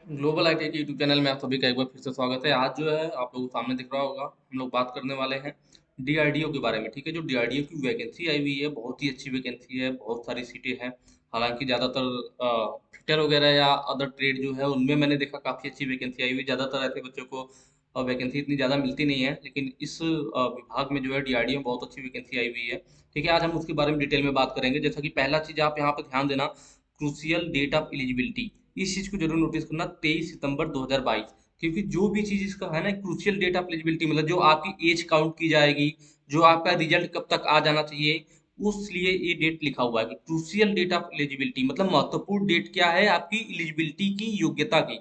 Global IT के YouTube channel में आप सभी का एक बार फिर से स्वागत है। आज जो है आप लोगों को सामने दिख रहा होगा, हम लोग बात करने वाले हैं डीआरडीओ के बारे में। ठीक है, जो डीआरडीओ की वैकेंसी आई हुई है, बहुत ही अच्छी वैकेंसी है, बहुत सारी सीटें हैं। हालांकि ज़्यादातर फिटर वगैरह या अदर ट्रेड जो है उनमें मैंने देखा काफ़ी अच्छी वैकेंसी आई हुई है। ज़्यादातर ऐसे बच्चों को वैकेंसी इतनी ज़्यादा मिलती नहीं है, लेकिन इस विभाग में जो है डीआरडीओ में बहुत अच्छी वैकेंसी आई हुई है। ठीक है, आज हम उसके बारे में डिटेल में बात करेंगे। जैसा कि पहला चीज़ आप यहाँ पर ध्यान देना, क्रूसियल डेट ऑफ एलिजिबिलिटी, इस चीज को जरूर नोटिस करना, 23 सितंबर 2022। क्योंकि जो भी चीज इसका है ना, क्रूशियल डेट ऑफ एलिजिबिलिटी मतलब जो आपकी एज काउंट की जाएगी, जो आपका रिजल्ट कब तक आ जाना चाहिए, उस लिए ये डेट लिखा हुआ है कि क्रूशियल डेट ऑफ एलिजिबिलिटी मतलब महत्वपूर्ण डेट क्या है आपकी एलिजिबिलिटी की, योग्यता की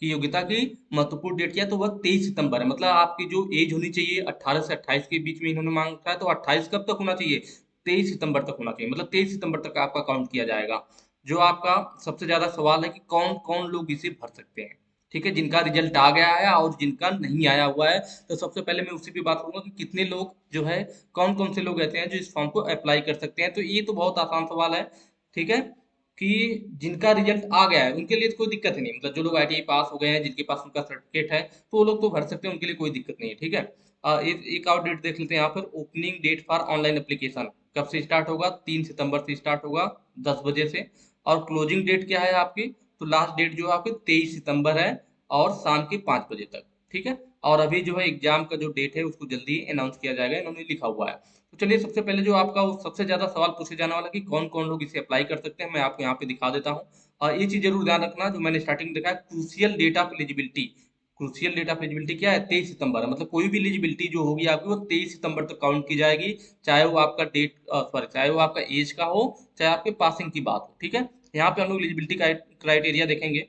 योग्यता की महत्वपूर्ण डेट क्या है, तो वह 23 सितंबर है। मतलब आपकी जो एज होनी चाहिए 18 से 28 के बीच में इन्होंने मांग रखा है, तो 28 कब तक होना चाहिए, 23 सितंबर तक होना चाहिए। मतलब 23 सितंबर तक आपका काउंट किया जाएगा। जो आपका सबसे ज्यादा सवाल है कि कौन कौन लोग इसे भर सकते हैं। ठीक है, जिनका रिजल्ट आ गया है और जिनका नहीं आया हुआ है, तो सबसे पहले मैं उसी पे बात करूंगा कि कितने लोग जो है, कौन कौन से लोग ऐसे हैं जो इस फॉर्म को अप्लाई कर सकते हैं। तो ये तो बहुत आसान सवाल है। ठीक है, कि जिनका रिजल्ट आ गया है उनके लिए तो कोई दिक्कत ही नहीं, मतलब जो लोग आईटीआई पास हो गए हैं, जिनके पास उनका सर्टिफिकेट है, तो वो लोग तो भर सकते हैं, उनके लिए कोई दिक्कत नहीं है। ठीक है, एक और डेट देख लेते हैं यहाँ पर, opening date for online application कब से स्टार्ट होगा, 3 सितंबर से स्टार्ट होगा 10 बजे से। और क्लोजिंग डेट क्या है आपकी, तो लास्ट डेट जो है आपकी 23 सितंबर है, और शाम के 5 बजे तक। ठीक है, और अभी जो है एग्जाम का जो डेट है उसको जल्दी अनाउंस किया जाएगा, इन्होंने लिखा हुआ है। तो चलिए, सबसे पहले जो आपका वो सबसे ज्यादा सवाल पूछे जाने वाला कि कौन कौन लोग इसे अप्लाई कर सकते हैं, मैं आपको यहाँ पे दिखा देता हूँ। और ये चीज जरूर ध्यान रखना, जो मैंने स्टार्टिंग में देखा है, crucial date of eligibility. Crucial date of eligibility क्या है, 23 सितंबर है। मतलब कोई भी एलिजिबिलिटी जो होगी आपकी, वो 23 सितंबर तक काउंट की जाएगी। चाहे वो आपका डेट सॉरी, चाहे वो आपका एज का हो, चाहे आपके पासिंग की बात हो। ठीक है, यहाँ पे हम लोग एलिजिबिलिटी क्राइटेरिया देखेंगे।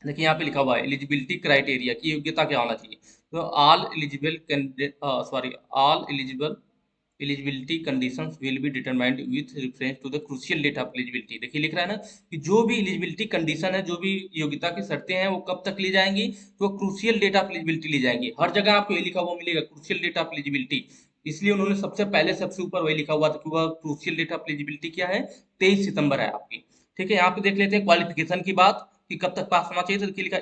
देखिए यहाँ पे लिखा हुआ है एलिजिबिलिटी क्राइटेरिया की योग्यता क्या होना चाहिए। तो all eligible candidate, sorry, all eligible eligibility conditions will be determined with reference to the crucial date of eligibility. देखिए लिख रहा है ना कि जो भी एलिजिबिलिटी कंडीशन है, जो भी योग्यता की शर्तें हैं, वो कब तक ली जाएंगी, तो क्रूशियल डेट ऑफ एलिजिबिलिटी ली जाएंगी। हर जगह आपको ये लिखा हुआ मिलेगा क्रूशियल डेट ऑफ एलिजिबिलिटी, इसलिए उन्होंने सबसे पहले सबसे ऊपर वही लिखा हुआ था कि वह क्रूशियल डेट ऑफ एलिजिबिलिटी क्या है, 23 सितंबर है आपकी। ठीक है, यहाँ पे देख लेते हैं क्वालिफिकेशन की बात कि कब तक पास होना चाहिए। तो देखिए लिखा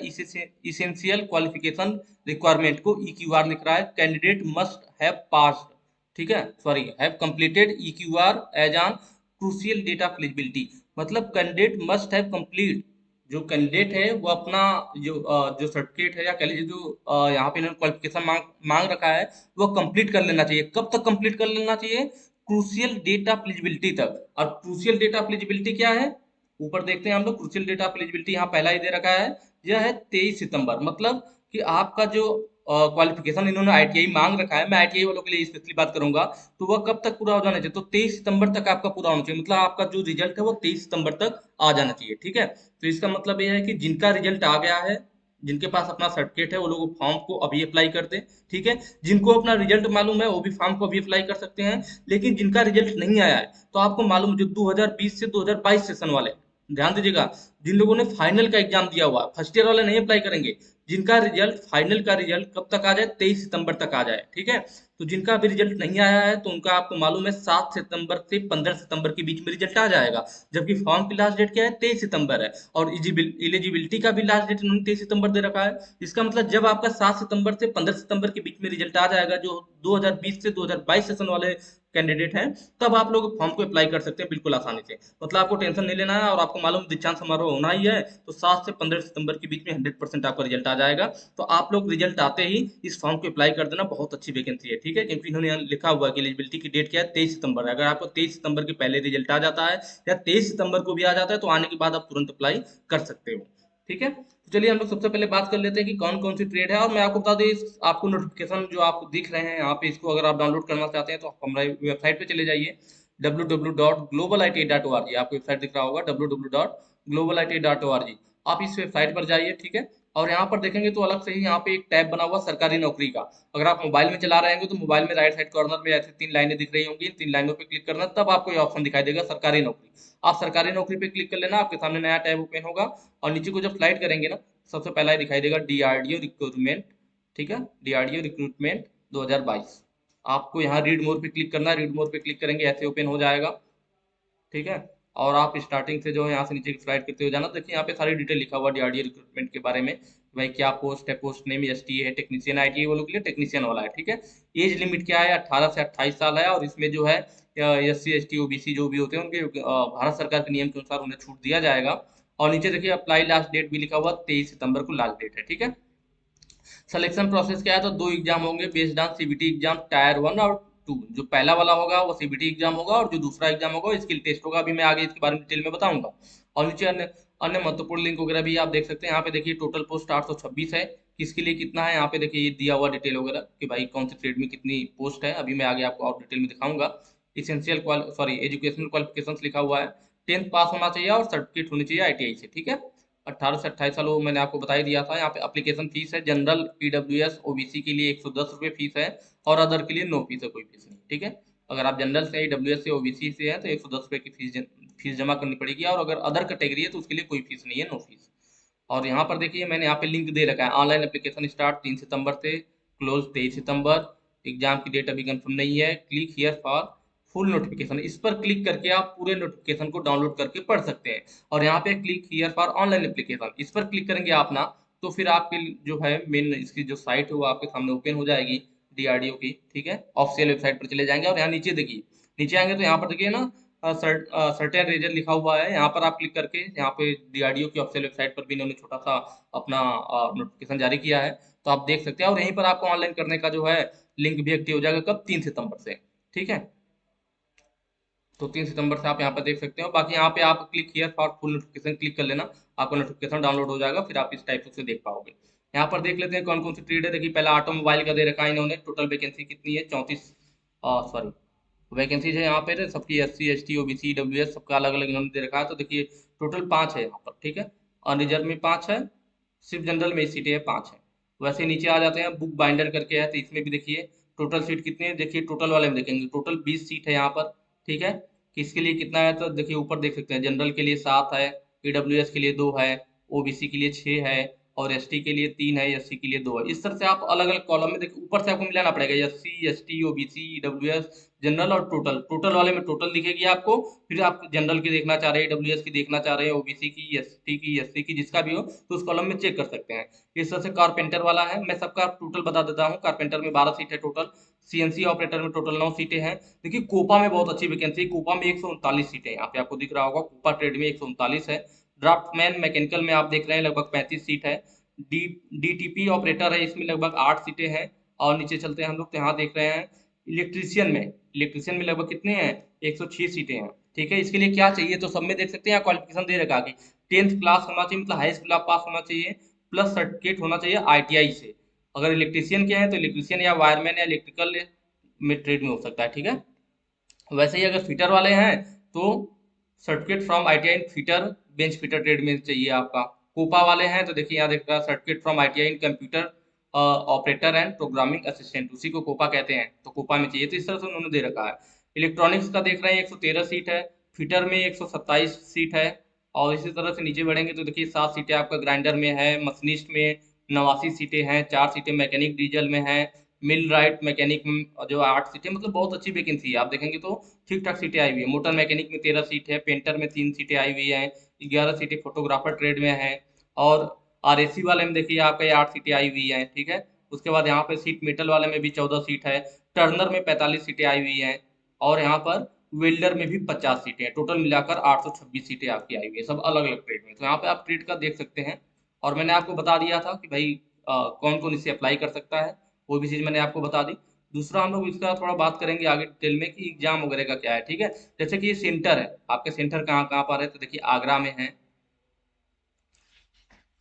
इसेंशियल क्वालिफिकेशन रिक्वायरमेंट को EQR लिख रहा है, कैंडिडेट मस्ट हैव पास, ठीक है, sorry, have completed EQR age on crucial date of eligibility. मतलब कैंडिडेट मस्ट हैव कंप्लीट, जो कैंडिडेट है वो अपना जो सर्टिफिकेट है, या कह लीजिए जो यहाँ पे इन्होंने क्वालिफिकेशन मांग रखा है, वो कंप्लीट कर लेना चाहिए। कब तक कंप्लीट कर लेना चाहिए, क्रूशियल डेट ऑफ एलिजिबिलिटी तक। और क्रूशियल डेट ऑफ एलिजिबिलिटी क्या है, ऊपर देखते हैं हम लोग, क्रूशियल डेट ऑफ एलिजिबिलिटी यहाँ पहला ही दे रखा है, यह है 23 सितंबर। मतलब कि आपका जो क्वालिफिकेशन इन्होंने आईटीआई मांग रखा है, मैं आईटीआई वालों के लिए स्पेशली बात करूंगा, तो वह कब तक पूरा हो जाना चाहिए, तो 23 सितंबर तक आपका पूरा होना चाहिए। मतलब आपका जो रिजल्ट है वो 23 सितंबर तक आ जाना चाहिए। ठीक है, तो इसका मतलब यह है कि जिनका रिजल्ट आ गया है, जिनके पास अपना सर्टिफिकेट है, वो लोग फॉर्म को अभी अप्लाई कर दें। ठीक है, जिनको अपना रिजल्ट मालूम है वो भी फॉर्म को अभी अप्लाई कर सकते हैं। लेकिन जिनका रिजल्ट नहीं आया है, तो आपको मालूम, जो 2020 से 2022 सेशन वाले, ध्यान दीजिएगा, जिन लोगों ने फाइनल का एग्जाम दिया हुआ, फर्स्ट ईयर वाले नहीं अप्लाई करेंगे। जिनका रिजल्ट, फाइनल का रिजल्ट कब तक आ जाए, 23 सितंबर तक आ जाए। ठीक है, तो जिनका अभी रिजल्ट नहीं आया है, तो उनका आपको मालूम है 7 सितंबर से 15 सितंबर के बीच में रिजल्ट आ जाएगा। जबकि फॉर्म की लास्ट डेट क्या है, 23 सितंबर है। और एलिजिबिलिटी का भी लास्ट डेट उन्होंने 23 सितंबर दे रखा है। इसका मतलब जब आपका 7 सितंबर से 15 सितंबर के बीच में रिजल्ट आ जाएगा, जो 2020 से 2022 सेशन वाले कैंडिडेट हैं, तब आप लोग फॉर्म को अप्लाई कर सकते हैं बिल्कुल आसानी से। मतलब आपको टेंशन नहीं लेना है, और आपको मालूम दीक्षांत समारोह होना ही है, तो 7 से 15 सितंबर के बीच में 100% आपका रिजल्ट आ जाएगा। तो आप लोग रिजल्ट आते ही इस फॉर्म को अप्लाई कर देना, बहुत अच्छी वैकेंसी है। ठीक है, क्योंकि इन्होंने यहाँ लिखा हुआ है कि एलिजिबिलिटी की डेट क्या है, 23 सितंबर है। अगर आपको 23 सितंबर के पहले रिजल्ट आ जाता है, या 23 सितंबर को भी आ जाता है, तो आने के बाद आप तुरंत अप्लाई कर सकते हो। ठीक है, तो चलिए हम लोग सबसे पहले बात कर लेते हैं कि कौन कौन सी ट्रेड है। और मैं आपको बता दें, आपको नोटिफिकेशन जो आपको दिख रहे हैं यहाँ पे, इसको अगर आप डाउनलोड करना चाहते हैं, तो आप हमारी वेबसाइट पे चले जाइए, www.globalite.org। आपको वेबसाइट दिख रहा होगा, www.globalite.org। आप इस वेबसाइट पर जाइए। ठीक है, और यहाँ पर देखेंगे तो अलग से ही यहाँ पे एक टैब बना हुआ सरकारी नौकरी का। अगर आप मोबाइल में चला रहे होंगे, तो मोबाइल में राइट साइड कॉर्नर में ऐसे 3 लाइनें दिख रही होंगी, इन 3 लाइनों पे क्लिक करना, तब आपको ये ऑप्शन दिखाई देगा सरकारी नौकरी। आप सरकारी नौकरी पे क्लिक कर लेना, आपके सामने नया टैब ओपन होगा। और नीचे को जब स्लाइड करेंगे ना, सबसे पहला ही दिखाई देगा डीआरडीओ रिक्रूटमेंट। ठीक है, डीआरडीओ रिक्रूटमेंट 2022। आपको यहाँ रीड मोर पे क्लिक करना है, रीड मोर पे क्लिक करेंगे ऐसे ओपन हो जाएगा। ठीक है, और आप स्टार्टिंग से जो है यहाँ से नीचे स्लाइड करते हो जाना, देखिए यहाँ पे सारी डिटेल लिखा हुआ डीआरडीओ रिक्रूटमेंट के बारे में, भाई क्या पोस्ट है, पोस्ट नेम एसटीए है, टेक्नीशियन आईटीआई वालों के लिए टेक्नीशियन वाला है, ठीक है। एज लिमिट क्या है, 18 से 28 साल है, और इसमें जो है एससी एसटी ओबीसी जो भी होते हैं उनके भारत सरकार के नियम के अनुसार उन्हें छूट दिया जाएगा। और नीचे देखिए अप्लाई लास्ट डेट भी लिखा हुआ 23 सितंबर को लास्ट डेट है, ठीक है। सिलेक्शन प्रोसेस क्या है, तो दो एग्जाम होंगे based on CBT exam tyre 1 और 2। जो पहला वाला होगा वो सीबीटी एग्जाम होगा, और जो दूसरा एग्जाम होगा स्किल टेस्ट होगा। अभी मैं आगे इसके बारे में डिटेल में बताऊंगा। और नीचे अन्य अन्य महत्वपूर्ण लिंक वगैरह भी आप देख सकते हैं। यहाँ पे देखिए टोटल पोस्ट 826 है, किसके लिए कितना है यहाँ पे देखिए ये दिया हुआ डिटेल वगैरह कि भाई कौन से ट्रेड में कितनी पोस्ट है। अभी मैं आगे आपको और डिटेल में दिखाऊंगा। इसेंशियल एजुकेशनल क्वालिफिकेशन लिखा हुआ है, 10th पास होना चाहिए और सर्टिफिकेट होनी चाहिए आईटीआई से, ठीक है। 18 से 28 साल वो मैंने आपको बता ही दिया था। यहाँ पे एप्लीकेशन फीस है, जनरल ईडब्ल्यूएस ओबीसी के लिए 110 रुपये फीस है, और अदर के लिए नो फीस है, कोई फीस नहीं, ठीक है। अगर आप जनरल से ईडब्ल्यूएस से ओबीसी से हैं तो 110 रुपये की फीस जमा करनी पड़ेगी, और अगर अदर कैटेगरी है तो उसके लिए कोई फीस नहीं है, नो फीस। और यहाँ पर देखिए मैंने यहाँ पे लिंक दे रखा है, ऑनलाइन एप्लीकेशन स्टार्ट 3 सितंबर से, क्लोज 23 सितंबर। एग्जाम की डेट अभी कंफर्म नहीं है, click here for full notification, इस पर क्लिक करके आप पूरे नोटिफिकेशन को डाउनलोड करके पढ़ सकते हैं। और यहाँ पे click here for online application, इस पर क्लिक करेंगे आप ना, तो फिर आपके जो है मेन इसकी जो साइट है वो आपके सामने ओपन हो जाएगी डीआरडीओ की, ठीक है। ऑफिशियल वेबसाइट पर चले जाएंगे, और यहाँ नीचे देखिए, नीचे आएंगे तो यहाँ पर देखिए ना सर्टेन रीजन लिखा हुआ है। यहाँ पर आप क्लिक करके यहाँ पे डीआरडीओ की ऑफिशियल वेबसाइट पर भी इन्होंने छोटा सा अपना नोटिफिकेशन जारी किया है, तो आप देख सकते हैं। और यहीं पर आपको ऑनलाइन करने का जो है लिंक भी एक्टिव हो जाएगा, कब, 3 सितंबर से, ठीक है। तो 3 सितंबर से आप यहाँ पर देख सकते हो। बाकी यहाँ पे आप click here for full notification click कर लेना, आपको नोटिफिकेशन डाउनलोड हो जाएगा, फिर आप इस टाइप से देख पाओगे। यहाँ पर देख लेते हैं कौन कौन सी ट्रेड है। देखिए पहला ऑटोमोबाइल का दे रखा है इन्होंने, टोटल वैकेंसी कितनी है, 34 सॉरी वैकेंसीज है यहाँ पे सबकी, एससी एसटी ओबीसी डब्ल्यूएस सबका अलग अलग इन्होंने दे रखा है। तो देखिए टोटल 5 है यहाँ पर, ठीक है। और रिजर्व में 5 है, सिर्फ जनरल में सीटें है 5 है। वैसे नीचे आ जाते हैं, बुक बाइंडर करके है, तो इसमें भी देखिए टोटल सीट कितनी है। देखिए टोटल वाले में देखेंगे टोटल 20 सीट है यहाँ पर, ठीक है। किसके लिए कितना है, तो देखिए ऊपर देख सकते हैं, जनरल के लिए 7 है, ईडब्ल्यूएस के लिए 2 है, ओबीसी के लिए 6 है, और एसटी के लिए 3 है, एससी के लिए 2 है। इस तरह से आप अलग अलग कॉलम में देखिए ऊपर से आपको मिलाना पड़ेगा, SC ST OBC EWS general, और टोटल, टोटल वाले में टोटल दिखेगी आपको। फिर आप जनरल की देखना चाह रहे हैं, डब्ल्यूएस की देखना चाह रहे हैं, ओबीसी की, एसटी की, एससी की, जिसका भी हो तो उस कॉलम में चेक कर सकते हैं। इस तरह से कारपेंटर वाला है, मैं सबका टोटल बता देता हूँ। कारपेंटर में 12 सीट है टोटल, सीएनसी ऑपरेटर में टोटल 9 सीटें हैं। देखिए कोपा में बहुत अच्छी वैकेंसी, कोपा में 139 सीटें, यहाँ पे आपको दिख रहा होगा, कोपा ट्रेड में 139 है। ड्राफ्टमैन मैकेनिकल में आप देख रहे हैं लगभग 35 सीट है। डी डीटीपी ऑपरेटर है, इसमें लगभग 8 सीटें हैं। और नीचे चलते हैं हम लोग, तो यहाँ देख रहे हैं इलेक्ट्रीशियन में लगभग कितने हैं, 106 सीटें हैं, ठीक है। इसके लिए क्या चाहिए, तो सब में देख सकते हैं यहाँ क्वालिफिकेशन दे रखा है, 10th क्लास होना चाहिए, मतलब हाई स्कूल आप पास होना चाहिए, प्लस सर्टिफिकेट होना चाहिए आईटीआई से। अगर इलेक्ट्रीशियन के हैं तो इलेक्ट्रीशियन या वायरमैन या इलेक्ट्रिकल में ट्रेड में हो सकता है, ठीक है। वैसे ही अगर फिटर वाले हैं तो certificate from ITI in fitter, bench fitter trade में चाहिए आपका। कोपा वाले हैं तो देखिए यहाँ देख रहा है certificate from ITI in computer operator and programming assistant, उसी को कोपा कहते हैं, तो कोपा में चाहिए, तो इस तरह से उन्होंने दे रखा है। इलेक्ट्रॉनिक्स का देख रहे हैं 113 सीट है, फिटर में 127 सीट है। और इसी तरह से नीचे बढ़ेंगे तो देखिए 7 सीटें आपका ग्राइंडर में है, मशीनिस्ट में 89 सीटें हैं, 4 सीटें मैकेनिक डीजल में है, मिल राइट मैकेनिक में जो 8 सीटें, मतलब बहुत अच्छी वैकेंसी है। आप देखेंगे तो ठीक ठाक सीटें आई हुई है। मोटर मैकेनिक में 13 सीट है, पेंटर में 3 सीटें आई हुई हैं, 11 सीटें फोटोग्राफर ट्रेड में है। और आरएसी वाले में देखिए आपका ये 8 सीटें आई हुई हैं, ठीक है। उसके बाद यहाँ पे सीट मेटल वाले में भी 14 सीट है, टर्नर में 45 सीटें आई हुई हैं, और यहाँ पर वेल्डर में भी 50 सीटें हैं। टोटल मिलाकर 826 सीटें आपकी आई हुई है, सब अलग अलग ट्रेड में। तो यहाँ पे आप ट्रेड का देख सकते हैं। और मैंने आपको बता दिया था कि भाई कौन कौन इसे अप्लाई कर सकता है, वो भी चीज़ मैंने आपको बता दी। दूसरा हम लोग इसका थोड़ा बात करेंगे आगे डिटेल में कि एग्जाम वगैरह का क्या है, ठीक है। जैसे कि ये सेंटर है, आपके सेंटर कहाँ कहाँ पर है, तो देखिए आगरा में है,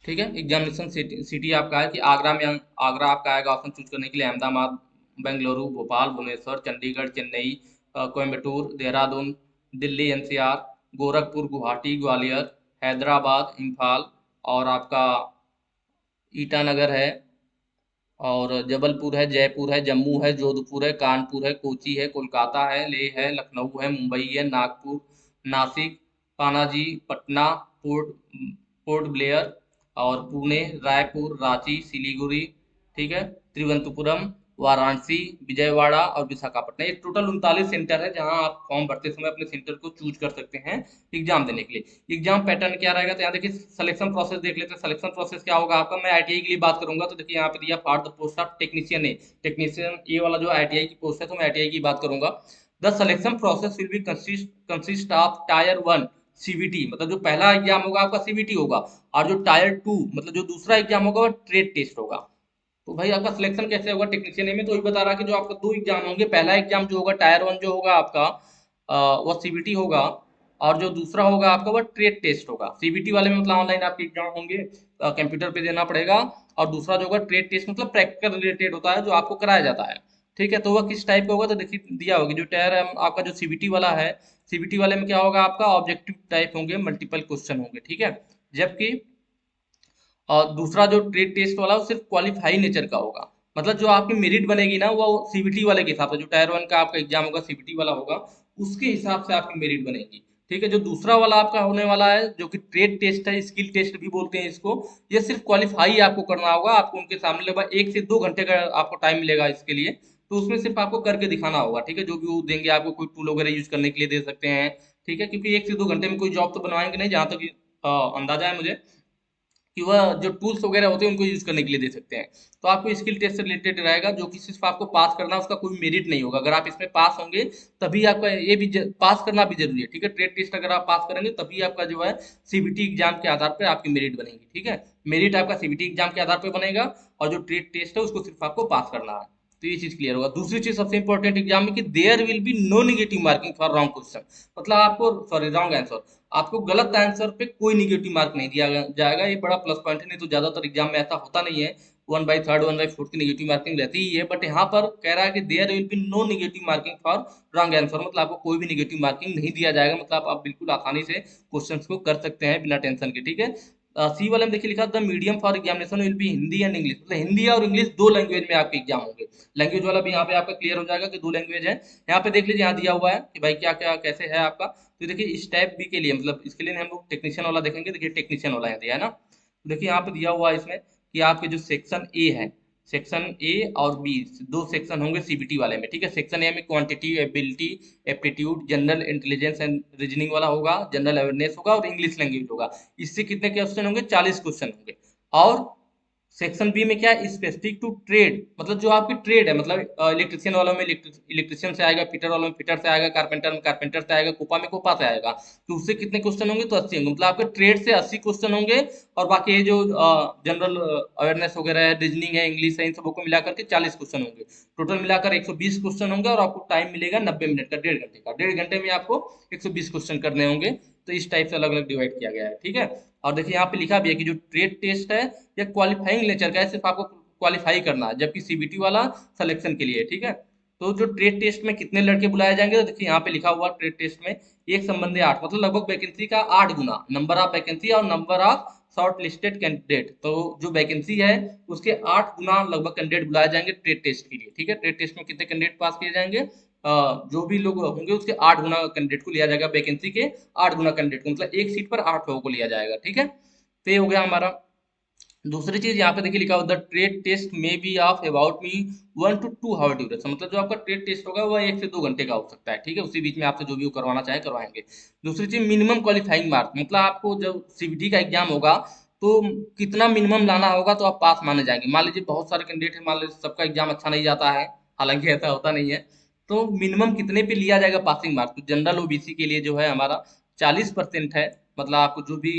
ठीक है। एग्जामिनेशन सिटी आपका है कि आगरा में, आगरा आपका आएगा ऑप्शन चूज करने के लिए। अहमदाबाद, बेंगलुरु, भोपाल, भुवनेश्वर, चंडीगढ़, चेन्नई, कोयम्बटूर, देहरादून, दिल्ली एनसीआर, गोरखपुर, गुवाहाटी, ग्वालियर, हैदराबाद, इम्फाल, और आपका ईटानगर है, और जबलपुर है, जयपुर है, जम्मू है, जोधपुर है, कानपुर है, कोची है, कोलकाता है, लेह है, लखनऊ है, मुंबई है, नागपुर, नासिक, पणाजी, पटना, पोर्ट पोर्ट ब्लेयर, और पुणे, रायपुर, रांची, सिलीगुड़ी, ठीक है, तिरुवनंतपुरम, वाराणसी, विजयवाड़ा और विशाखापट्टनम। ये टोटल 39 सेंटर है जहां आप फॉर्म भरते समय अपने सेंटर को चूज कर सकते हैं एग्जाम देने के लिए। एग्जाम पैटर्न क्या रहेगा, तो यहाँ देखिए सिलेक्शन प्रोसेस देख लेते हैं। सिलेक्शन प्रोसेस क्या होगा आपका, मैं आईटीआई के लिए बात करूंगा तो देखिए यहाँ पे दिया for the post of technician A, technician A वाला जो आईटीआई की पोस्ट है तो मैं आईटीआई की बात करूंगा। The selection process will be consist of tyre 1 CBT, मतलब जो पहला एग्जाम होगा आपका सीबीटी होगा, और जो टायर 2 मतलब जो दूसरा एग्जाम होगा वो ट्रेड टेस्ट होगा। तो भाई आपका सिलेक्शन कैसे होगा टेक्नीशियन ए में, तो वही बता रहा कि जो आपका दो एग्जाम होंगे, पहला एग्जाम जो होगा टायर 1 जो होगा आपका वो सीबीटी होगा, और जो दूसरा होगा आपका वो ट्रेड टेस्ट होगा। सीबीटी वाले में मतलब ऑनलाइन आपके एग्जाम होंगे, कंप्यूटर पे देना पड़ेगा, और दूसरा जो होगा ट्रेड टेस्ट मतलब प्रैक्टिकल रिलेटेड होता है जो आपको कराया जाता है। ठीक है, तो वह किस टाइप का होगा, तो देखिए दिया होगा जो टायर आपका जो सीबीटी वाला है, सीबीटी वाले में क्या होगा आपका ऑब्जेक्टिव टाइप होंगे, मल्टीपल क्वेश्चन होंगे। ठीक है, जबकि और दूसरा जो ट्रेड टेस्ट वाला वो सिर्फ क्वालिफाई नेचर का होगा, मतलब जो आपकी मेरिट बनेगी ना वो सीबीटी वाले के हिसाब से, जो टायर 1 का आपका एग्जाम होगा सीबीटी वाला होगा उसके हिसाब से आपकी मेरिट बनेगी। ठीक है, जो दूसरा वाला आपका होने वाला है जो कि ट्रेड टेस्ट है, स्किल टेस्ट भी बोलते हैं इसको, ये सिर्फ क्वालिफाई आपको करना होगा। आपको उनके सामने लगभग 1 से 2 घंटे का आपको टाइम मिलेगा इसके लिए, तो उसमें सिर्फ आपको करके दिखाना होगा। ठीक है, जो भी वो देंगे आपको, कोई टूल वगैरह यूज करने के लिए दे सकते हैं। ठीक है, क्योंकि 1 से 2 घंटे में कोई जॉब तो बनवाएंगे नहीं, जहां तक अंदाजा है मुझे कि वह जो टूल्स वगैरह होते हैं उनको यूज करने के लिए दे सकते हैं। तो आपको स्किल टेस्ट से रिलेटेड रहेगा, जो कि सिर्फ आपको पास करना है, उसका कोई मेरिट नहीं होगा। अगर आप इसमें पास होंगे तभी आपका ये भी पास करना भी जरूरी है। ठीक है, ट्रेड टेस्ट अगर आप पास करेंगे तभी आपका जो है सीबीटी एग्जाम के आधार पर आपकी मेरिट बनेगी। ठीक है, मेरिट आपका सीबीटी एग्जाम के आधार पर बनेगा, और जो ट्रेड टेस्ट है उसको सिर्फ आपको पास करना है। तो ये चीज क्लियर होगा। दूसरी चीज सबसे इंपॉर्टेंट एग्जाम में कि there will be no negative marking for wrong question, मतलब आपको सॉरी रॉन्ग आंसर, आपको गलत आंसर पे कोई निगेटिव मार्क नहीं दिया जाएगा। ये बड़ा प्लस पॉइंट है, नहीं तो ज्यादातर एग्जाम में ऐसा होता नहीं है, 1/3 1/4 की निगेटिव मार्किंग रहती ही है। बट यहाँ पर कह रहा है कि there will be no negative marking for wrong answer, मतलब आपको कोई भी निगेटिव मार्किंग नहीं दिया जाएगा, मतलब आप बिल्कुल आसानी से क्वेश्चन को कर सकते हैं बिना टेंशन के। ठीक है, सी वाले में देखिए लिखा the medium for examination will be Hindi and English, मतलब हिंदी और इंग्लिश दो लैंग्वेज में आपके एग्जाम होंगे। लैंग्वेज वाला भी यहाँ पे आपका क्लियर हो जाएगा कि दो लैंग्वेज है। यहाँ पे देख लीजिए, यहाँ दिया हुआ है कि भाई क्या क्या कैसे है आपका। तो देखिए इस टाइप बी के लिए, मतलब इसके लिए हम लोग टेक्नीशियन वाला देखेंगे। देखिए टेक्नीशियन वाला यहाँ दिया है ना, तो देखिए यहाँ पे दिया हुआ है इसमें कि आपके जो सेक्शन ए है, सेक्शन ए और बी दो सेक्शन होंगे सीबीटी वाले में। ठीक है, सेक्शन ए में quantity, ability, aptitude, general intelligence and reasoning वाला होगा, जनरल अवेयरनेस होगा और इंग्लिश लैंग्वेज होगा। इससे कितने क्वेश्चन होंगे, 40 क्वेश्चन होंगे। और सेक्शन बी में क्या है, स्पेसिफिक टू ट्रेड, मतलब जो आपकी ट्रेड है, मतलब इलेक्ट्रिशियन वालों में इलेक्ट्रिशियन से आएगा, फिटर वालों में फिटर से आएगा, कारपेंटर में कारपेंटर से आएगा, कोपा में कोपा से आएगा। तो उससे कितने क्वेश्चन होंगे, तो 80 होंगे, मतलब आपके ट्रेड से 80 क्वेश्चन होंगे। और बाकी ये जो जनरल अवेयरनेस वगैरह है, रीजनिंग है, इंग्लिश है, इन सबों को मिलाकर के 40 क्वेश्चन होंगे। टोटल मिलाकर 120 क्वेश्चन होंगे, और आपको टाइम मिलेगा 90 मिनट का, 1.5 घंटे का। 1.5 घंटे में आपको 120 क्वेश्चन करने होंगे। तो इस टाइप से अलग अलग डिवाइड किया गया है। ठीक है, और देखिए यहाँ पे लिखा भी है कि जो ट्रेड टेस्ट है या क्वालिफाइंग नेचर का है, सिर्फ आपको क्वालिफाई करना है, जबकि सीबीटी वाला सिलेक्शन के लिए है। ठीक है, तो जो ट्रेड टेस्ट में कितने लड़के बुलाए जाएंगे, तो देखिए यहाँ पे लिखा हुआ ट्रेड टेस्ट में एक संबंधी 8, मतलब लगभग वैकेंसी का 8 गुना नंबर ऑफ वैकेंसी और number of short listed candidate. तो जो वैकेंसी है उसके 8 गुना लगभग कैंडिडेट बुलाए जाएंगे ट्रेड टेस्ट के लिए। ठीक है, ट्रेड टेस्ट में कितने कैंडिडेट पास किए जाएंगे, जो भी लोग होंगे उसके 8 गुना कैंडिडेट को लिया जाएगा, वैकेंसी के 8 गुना कैंडिडेट को, मतलब एक सीट पर 8 लोगों को लिया जाएगा। ठीक है, तो ये हो गया हमारा। दूसरी चीज यहाँ पे देखिए लिखा हुआ द ट्रेड टेस्ट में be of about me 1 to 2 hour duration, मतलब जो आपका ट्रेड टेस्ट होगा वह 1 से 2 घंटे का हो सकता है। ठीक है, उसी बीच में आपसे जो भी वो करवाना चाहे करवाएंगे। दूसरी चीज मिनिमम क्वालिफाइंग मार्क, मतलब आपको जब सीबीटी का एग्जाम होगा तो कितना मिनिमम लाना होगा तो आप पास माने जाएंगे। मान लीजिए बहुत सारे कैंडिडेट है, मान लीजिए सबका एग्जाम अच्छा नहीं जाता है, हालांकि ऐसा होता नहीं है, तो मिनिमम कितने पे लिया जाएगा पासिंग मार्क, तो जनरल ओबीसी के लिए जो है हमारा 40% है, मतलब आपको जो भी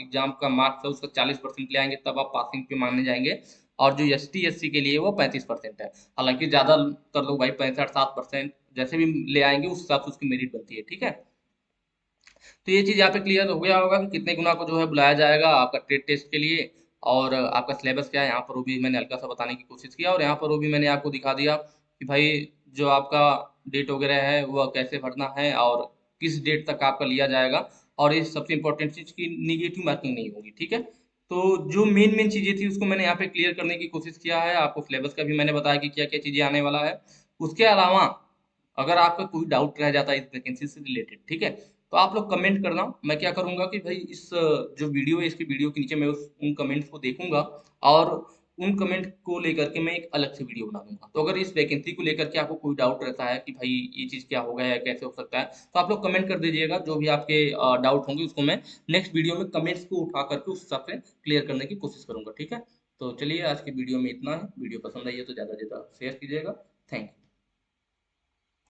एग्जाम का मार्क्स है उसका 40% ले आएंगे तब आप पासिंग पे माने जाएंगे। और जो ST SC के लिए वो 35% है, हालांकि ज्यादातर लोग भाई 65 7% जैसे भी ले आएंगे उस हिसाब से उसकी मेरिट बनती है। ठीक है, तो ये चीज यहाँ पे क्लियर हो गया होगा कि कितने गुना को जो है बुलाया जाएगा आपका ट्रेड टेस्ट के लिए, और आपका सिलेबस क्या है, यहाँ पर वो भी मैंने हल्का सा बताने की कोशिश किया, और यहाँ पर वो भी मैंने आपको दिखा दिया कि भाई जो आपका डेट वगैरह है वह कैसे भरना है और किस डेट तक आपका लिया जाएगा। और ये सबसे इंपॉर्टेंट चीज की निगेटिव मार्किंग नहीं होगी। ठीक है, तो जो मेन मेन चीजें थी उसको मैंने यहाँ पे क्लियर करने की कोशिश किया है। आपको सिलेबस का भी मैंने बताया कि क्या क्या चीजें आने वाला है। उसके अलावा अगर आपका कोई डाउट रह जाता है इस वैकेंसी से रिलेटेड, ठीक है, तो आप लोग कमेंट करना। मैं क्या करूंगा कि भाई इस जो वीडियो है इसकी वीडियो के नीचे मैं उन कमेंट्स को देखूंगा, और उन कमेंट को लेकर के मैं एक अलग से वीडियो बना दूंगा। तो अगर इस वैकेंसी को लेकर के आपको कोई डाउट रहता है कि भाई ये चीज़ क्या होगा या कैसे हो सकता है, तो आप लोग कमेंट कर दीजिएगा। जो भी आपके डाउट होंगे उसको मैं नेक्स्ट वीडियो में कमेंट्स को उठा करके उस हिसाब से क्लियर करने की कोशिश करूंगा, ठीक है। तो चलिए आज की वीडियो में इतना है। वीडियो पसंद आई है तो ज़्यादा से ज़्यादा शेयर कीजिएगा। Thank you.